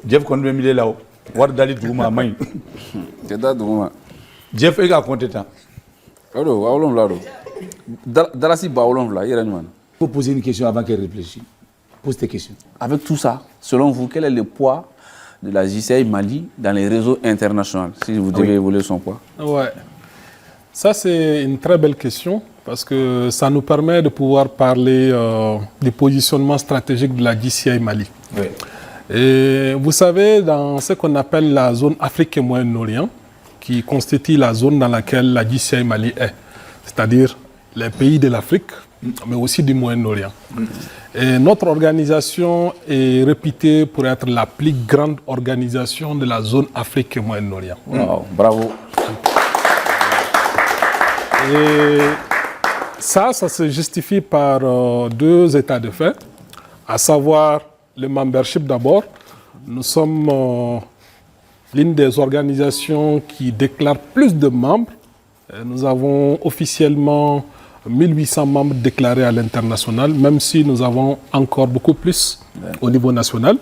Jeff kon be mile law war dali duma may keda duma Jeff e ga compter temps alo awlon lado darasi ba awlon la yere man. Faut poser une question avant qu'elle réfléchisse. Pose tes questions. Avec tout ça, selon vous, quel est le poids de la JCI Mali dans les réseaux internationaux, si vous devez évoluer son poids? Ouais. Ça, c'est une très belle question parce que ça nous permet de pouvoir parler du positionnement stratégique de la JCI Mali. Oui. Et vous savez, dans ce qu'on appelle la zone Afrique et Moyen-Orient, qui constitue la zone dans laquelle la JCI Mali est, c'est-à-dire les pays de l'Afrique, mais aussi du Moyen-Orient. Et notre organisation est réputée pour être la plus grande organisation de la zone Afrique et Moyen-Orient. Wow, bravo. Et ça se justifie par deux états de fait, à savoir le membership d'abord. Nous sommes l'une des organisations qui déclare plus de membres. Nous avons officiellement 1800 membres déclarés à l'international, même si nous avons encore beaucoup plus au niveau national.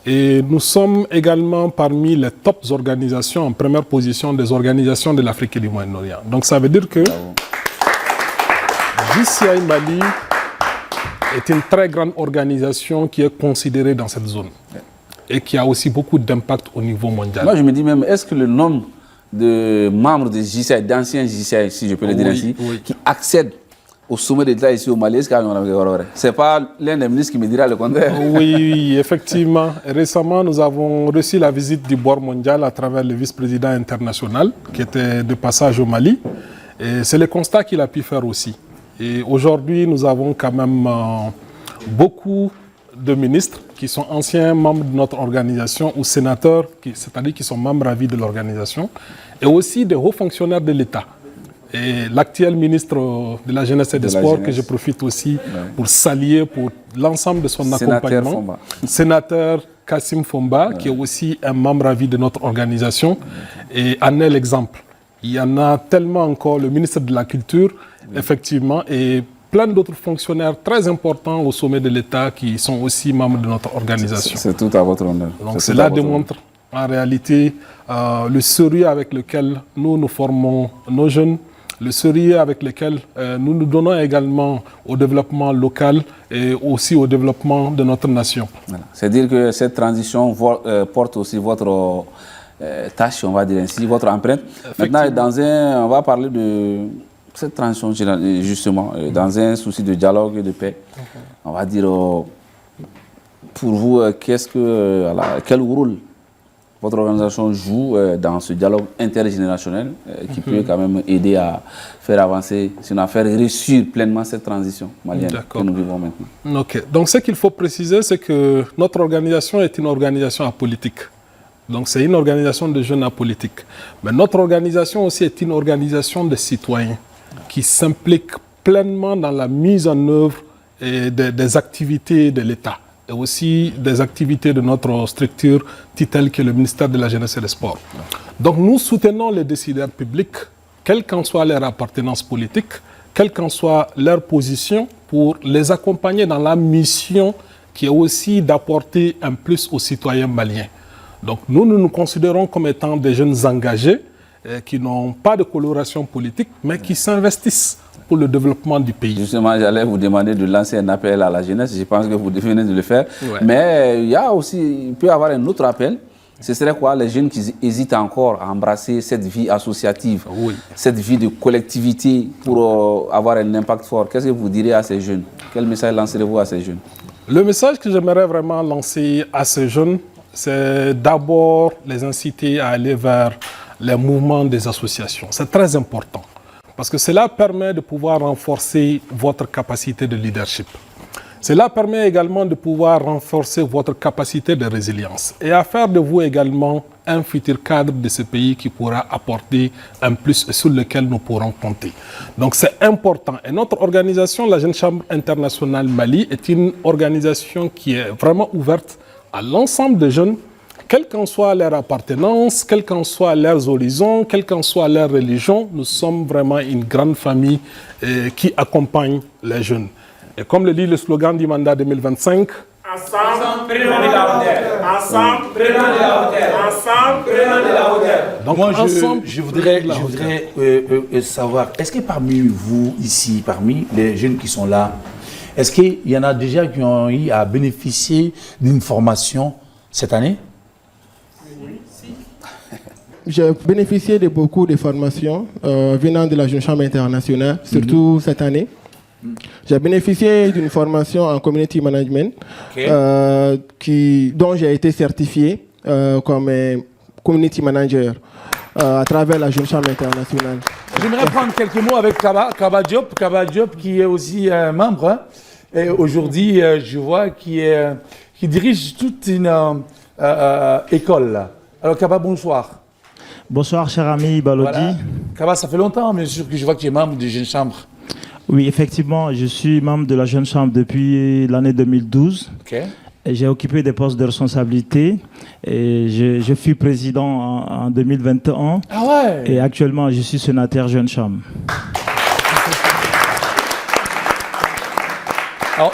Et nous sommes également parmi les tops organisations, en première position des organisations de l'Afrique et du Moyen-Orient. Donc ça veut dire que JCI Mali est une très grande organisation qui est considérée dans cette zone et qui a aussi beaucoup d'impact au niveau mondial. Moi je me dis même, est-ce que le nombre de membres de JCI, d'anciens JCI, si je peux le dire ainsi, qui accèdent au sommet d'État ici au Mali, c'est pas l'un des ministres qui me dira le contraire. Oui, effectivement. Récemment, nous avons reçu la visite du Board mondial à travers le vice-président international qui était de passage au Mali. Et c'est le constat qu'il a pu faire aussi. Et aujourd'hui, nous avons quand même beaucoup de ministres qui sont anciens membres de notre organisation ou sénateurs, c'est-à-dire qui sont membres à vie de l'organisation, et aussi des hauts fonctionnaires de l'État. Et l'actuel ministre de la Jeunesse et des Sports, que je profite aussi pour saluer pour l'ensemble de son accompagnement, sénateur Kassim Fomba, qui est aussi un membre à vie de notre organisation, et en est l'exemple. Il y en a tellement encore, le ministre de la Culture, effectivement, et plein d'autres fonctionnaires très importants au sommet de l'État qui sont aussi membres de notre organisation. C'est tout à votre honneur. Donc cela démontre en réalité le sérieux avec lequel nous formons nos jeunes, le sérieux avec lequel nous nous donnons également au développement local et aussi au développement de notre nation. Voilà. C'est-à-dire que cette transition porte aussi votre tâche, on va dire ainsi, votre empreinte. Maintenant, on va parler de cette transition, justement, dans un souci de dialogue et de paix. On va dire, pour vous, quel rôle votre organisation joue dans ce dialogue intergénérationnel qui peut quand même aider à faire avancer, sinon à faire réussir pleinement cette transition malienne que nous vivons maintenant. Ok. Donc ce qu'il faut préciser, c'est que notre organisation est une organisation apolitique. Donc c'est une organisation de jeunes apolitiques. Mais notre organisation aussi est une organisation de citoyens qui s'impliquent pleinement dans la mise en œuvre des activités de l'État et aussi des activités de notre structure telle que le ministère de la Jeunesse et des Sports. Donc nous soutenons les décideurs publics, quelle qu'en soit leur appartenance politique, quelle qu'en soit leur position, pour les accompagner dans la mission qui est aussi d'apporter un plus aux citoyens maliens. Donc nous nous considérons comme étant des jeunes engagés qui n'ont pas de coloration politique, mais qui s'investissent pour le développement du pays. Justement, j'allais vous demander de lancer un appel à la jeunesse. Je pense que vous venez de le faire. Ouais. Mais il peut y avoir un autre appel. Ce serait quoi les jeunes qui hésitent encore à embrasser cette vie associative, cette vie de collectivité pour avoir un impact fort? Qu'est-ce que vous direz à ces jeunes? Quel message lancerez-vous à ces jeunes? Le message que j'aimerais vraiment lancer à ces jeunes, c'est d'abord les inciter à aller vers les mouvements des associations. C'est très important parce que cela permet de pouvoir renforcer votre capacité de leadership. Cela permet également de pouvoir renforcer votre capacité de résilience et à faire de vous également un futur cadre de ce pays qui pourra apporter un plus sur lequel nous pourrons compter. Donc c'est important. Et notre organisation, la Jeune Chambre internationale Mali, est une organisation qui est vraiment ouverte à l'ensemble des jeunes quelle qu'en soit leur appartenance, quels qu'en soient leurs horizons, quelle qu'en soit leur religion, nous sommes vraiment une grande famille qui accompagne les jeunes. Et comme le dit le slogan du mandat 2025, ensemble, prenons de la hauteur. Ensemble, prenons de la hauteur. Ensemble, prenons de la hauteur. Donc moi, je voudrais savoir, est-ce que parmi vous, ici, parmi les jeunes qui sont là, est-ce qu'il y en a déjà qui ont eu à bénéficier d'une formation cette année? J'ai bénéficié de beaucoup de formations venant de la Jeune Chambre internationale, surtout cette année. J'ai bénéficié d'une formation en community management dont j'ai été certifié comme community manager à travers la Jeune Chambre internationale. J'aimerais prendre quelques mots avec Kaba Diop qui est aussi membre. Hein. Et aujourd'hui, je vois qu'il dirige toute une école. Là. Alors Kaba, bonsoir. Bonsoir, cher ami Balodi. Voilà. Kaba, ça fait longtemps, bien sûr, que je vois que tu es membre de Jeune Chambre. Oui, effectivement, je suis membre de la Jeune Chambre depuis l'année 2012. Okay. J'ai occupé des postes de responsabilité. Et je fus président en 2021. Ah ouais. Et actuellement, je suis sénateur Jeune Chambre. Alors,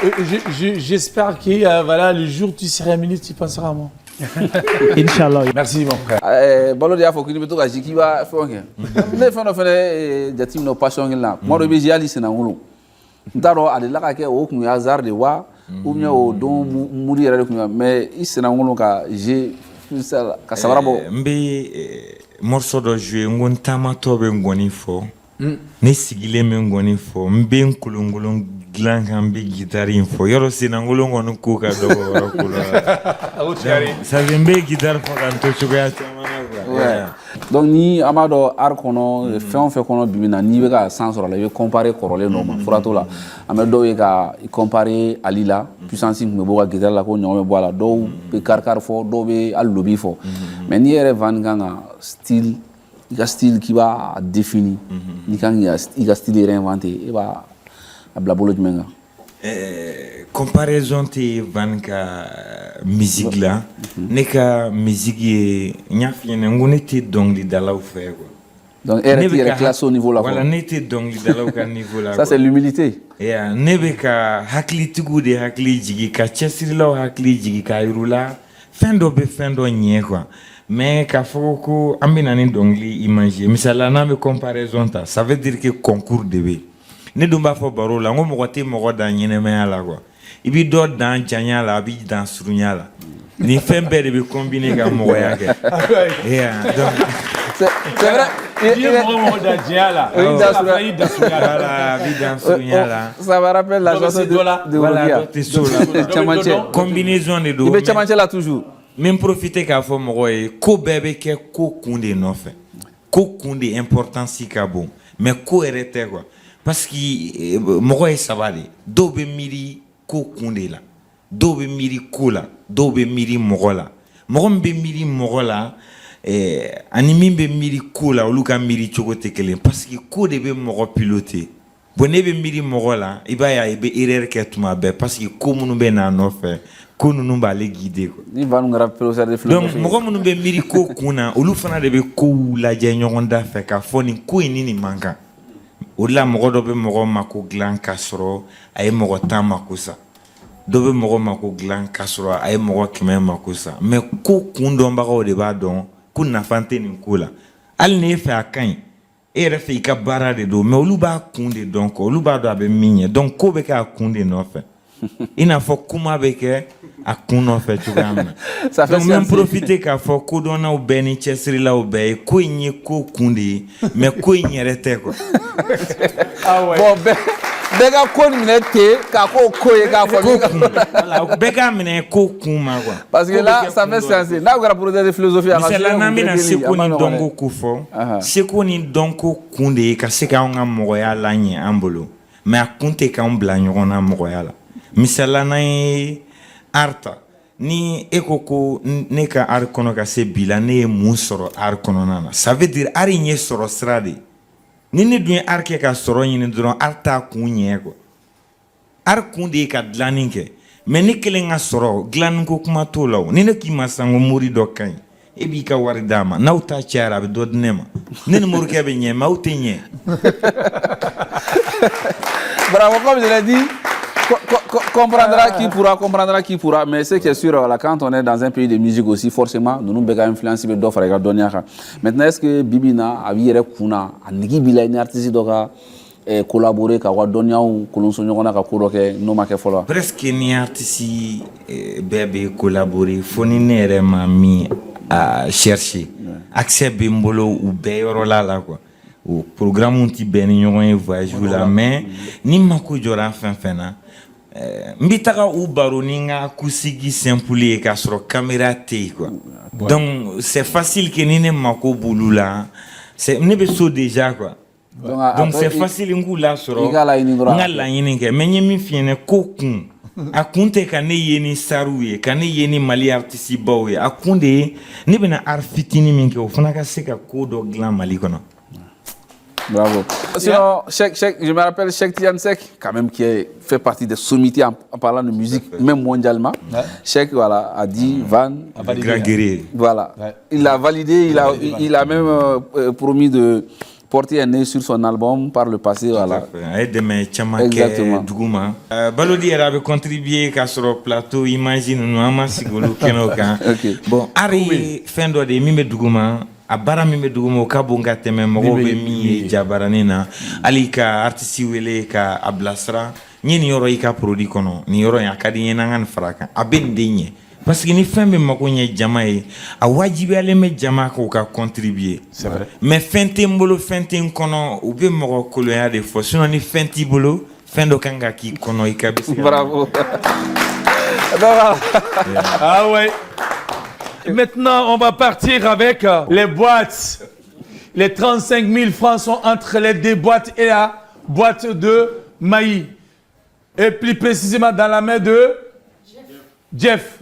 j'espère que voilà, le jour où tu seras ministre, tu penseras à moi. Inch'Allah. Merci, mon frère. Balodi a fɔ k'i bɛ to ka si k'i b'a fɛn kɛ ne ye fɛn dɔ fɛnɛ jateminɛ passion kelen na kuma dɔ i bɛ zi hali sinankunya n t'a dɔn a delila ka kɛ o kun ye hasard de wa ou bien o don muri yɛrɛ de kun ye mais i sinankunya ka zi ka sabara bɔ. n bɛ morceau dɔ jouer n ko n taamatɔ bɛ ngɔni fɔ ne sigilen bɛ ngɔni fɔ n bɛ n kolonkolon dilan kan n bɛ guitare in fɔ yɔrɔ sinankolon kɔni ko ka dɔgɔ yɔrɔ ko la ça fait n bɛ guitare fɔ ka n to cogoya caman na quoi. Donc ni an b'a dɔn art kɔnɔ fɛn o fɛn kɔnɔ bi na n'i bɛ ka san sɔrɔ a la i bɛ comparer kɔrɔlen dɔ ma fura t'o la an bɛ dɔw ye ka comparer Ali la puissance tun bɛ bɔ ka guitare la ko ɲɔgɔn bɛ bɔ a la dɔw bɛ kari-kari fɔ dɔw bɛ hali lobi fɔ mais n'i yɛrɛ Van kan ka style i ka style k'i b'a défini n'i kan k'i ka style yɛrɛ inventé i b'a a bila bolo jumɛn kan. Comparaison tɛ Van ka musique la ne ka musique ye n y'a f'i ɲɛna n ko ne tɛ dɔnkilidalaw fɛ quoi. Donc e yɛrɛ t'i yɛrɛ classé au niveau la. Voilà ne tɛ dɔnkilidalaw ka niveau la. Ça c'est l'humilité. Ne bɛ ka hakilitigiw de hakili jigi ka cɛsirilaw hakili jigi ka yir'u la fɛn dɔ bɛ fɛn dɔ ɲɛ quoi. Mais k'a fɔ ko an bɛ na ni dɔnkili imagé misali la n'an bɛ comparaison ta ça veut dire que concours de bɛ yen. Ne dun b'a fɔ baro la n ko mɔgɔ tɛ mɔgɔ dan ɲɛnɛmaya la quoi i bɛ dɔ dan janya la a bɛ dan surunya la nin fɛn bɛɛ de bɛ combiner ka mɔgɔya kɛ. C'est vrai. Il y a mɔgɔ dan janya la a bɛ dan surunya la. Voilà a bɛ dan surunya la. Ça me rappelle la chanson de voilà dɔ tɛ so la. Cɛmancɛ. Combinaison de don. I bɛ cɛmancɛ la toujours. n bɛ profiter k'a fɔ mɔgɔ ye ko bɛɛ bɛ kɛ ko kun de nɔfɛ ko kun de importance ka bon mais ko yɛrɛ tɛ quoi. Parce que mɔgɔ ye saba de dɔw bɛ miiri ko kun de la dɔw bɛ miiri ko la dɔw bɛ miiri mɔgɔ la mɔgɔ min bɛ miiri mɔgɔ la ani min bɛ miiri ko la olu ka miiri cogo tɛ kelen parce que ko de bɛ mɔgɔ piloter bon ne bɛ miiri mɔgɔ la i b'a ye i bɛ erreur kɛ tuma bɛɛ parce que ko minnu bɛ n'a nɔfɛ ko ninnu b'ale guider quoi. Ni Van kɛra professeur de philosophie. Donc mɔgɔ minnu bɛ miiri ko kun na olu fana de bɛ kow lajɛ ɲɔgɔn da fɛ k'a fɔ nin ko in ni nin man kan. O de la mɔgɔ dɔ bɛ mɔgɔ mako dilan k'a sɔrɔ a ye mɔgɔ 10 mako sa dɔ bɛ mɔgɔ mako dilan k'a sɔrɔ a ye mɔgɔ 100 mako sa mais ko kun dɔnbagaw de b'a dɔn ko nafa tɛ nin ko la hali n'e fɛ a ka ɲi e yɛrɛ fɛ i ka baara de don mais olu b'a kun de dɔn quoi olu b'a dɔn a bɛ min ɲɛ donc ko bɛ kɛ a kun de nɔfɛ i n'a fɔ kuma bɛ kɛ a kun nɔfɛ cogoya min na donc n bɛ profiter k'a fɔ kodɔnnaw bɛɛ ni cɛsirilaw bɛɛ ye ko in ye ko kun de ye mais ko in yɛrɛ tɛ quoi. Bon bɛɛ ka ko minɛ ten k'a ko ko ye k'a fɔ. Ko kun voilà bɛɛ k'a minɛ ko kun ma quoi. Parce que là ça fait sens n'a kɛra professeur de philosophie a ka misali la n'an bɛna seko ni dɔnko ko fɔ seko ni dɔnko kun de ye ka se k'anw ka mɔgɔya la ɲɛ an bolo mais a kun tɛ k'anw bila ɲɔgɔn na mɔgɔya la misali la n'an ye art ta ni e ko ne ka art kɔnɔ ka se bi la ne ye mun sɔrɔ art kɔnɔna na ça veut dire art in ye sɔrɔ sira de ni ne dun ye art kɛ ka sɔrɔ ɲini dɔrɔn art t'a kun ɲɛ quoi art kun de ye ka dilanni kɛ mais ni kelen ka sɔrɔ dilanni ko kuma t'o la o ni ne k'i ma sango mori dɔ ka ɲi e b'i ka wari d'a ma n'aw ta cayara a bɛ dɔ di ne ma ne ni morikɛ bɛ ɲɛ mais aw tɛ ɲɛ. Bravo, comme je l'ai dit, comprendra qui pourra, mais ce qui est sûr, voilà, quand on est dans un pays de musique aussi, forcément, nous nous influencer d'autres avec Donia. Maintenant, est-ce que Bibina a vu Kuna, a nigi bila une artiste doka collaborer avec Donia ou Kolonsonyo na ka kuroke no make follow? Presque ni artiste bébé collaborer, foni ne yɛrɛ ma mi à chercher, accès bimbolo ou bɛɛ là quoi. O programme ti bɛn ni ɲɔgɔn ye voyage la mais ni mako jɔra fɛn fɛn na n bi taga u baro ni n ka kusigi simple ye k'a sɔrɔ caméra tɛ yen quoi donc c'est facile que ni ne mako b'olu la ne bɛ so déjà quoi donc c'est facile n k'u lasɔrɔ n ka laɲini kɛ mais n ye min f'i ɲɛna ko kun a kun tɛ ka ne ye ni sariw ye ka ne ye ni Mali artiste baw ye a kun de ye ne bɛna art fitinin min kɛ o fana ka se ka ko dɔ dilan Mali kɔnɔ. Bravo. Sinon, je me rappelle Cheikh Tiansek, quand même, qui fait partie des sommités en parlant de musique, même mondialement. Cheikh voilà, a dit Van. Voilà. Ouais. Il a validé, il a même promis de porter un nez sur son album par le passé. Voilà. Exactement. Balodi a contribué sur le plateau, imagine, nous avons bon, Ari, fin de Mime Dougouma. A bara min bɛ dugu ma o ka bon ka tɛmɛ mɔgɔw bɛ min ye jabarani na hali ka artiste wele ka a bilasira n ye nin yɔrɔ i ka produit kɔnɔ nin yɔrɔ in a ka di n ye n'an ka nin fara a kan a bɛ nin de ɲɛ parce que ni fɛn bɛ mako ɲɛ jama ye a wajibiyalen bɛ jama k'o ka contribuer mais fɛn tɛ n bolo fɛn tɛ n kɔnɔ u bɛ mɔgɔ kolonya de fɔ sinon ni fɛn t'i bolo fɛn dɔ kan ka k'i kɔnɔ i ka bɛ. Bravo. Ah ouais. Maintenant, on va partir avec les boîtes. Les 35 000 francs sont entre les deux boîtes et la boîte de Maï. Et plus précisément dans la main de Jeff.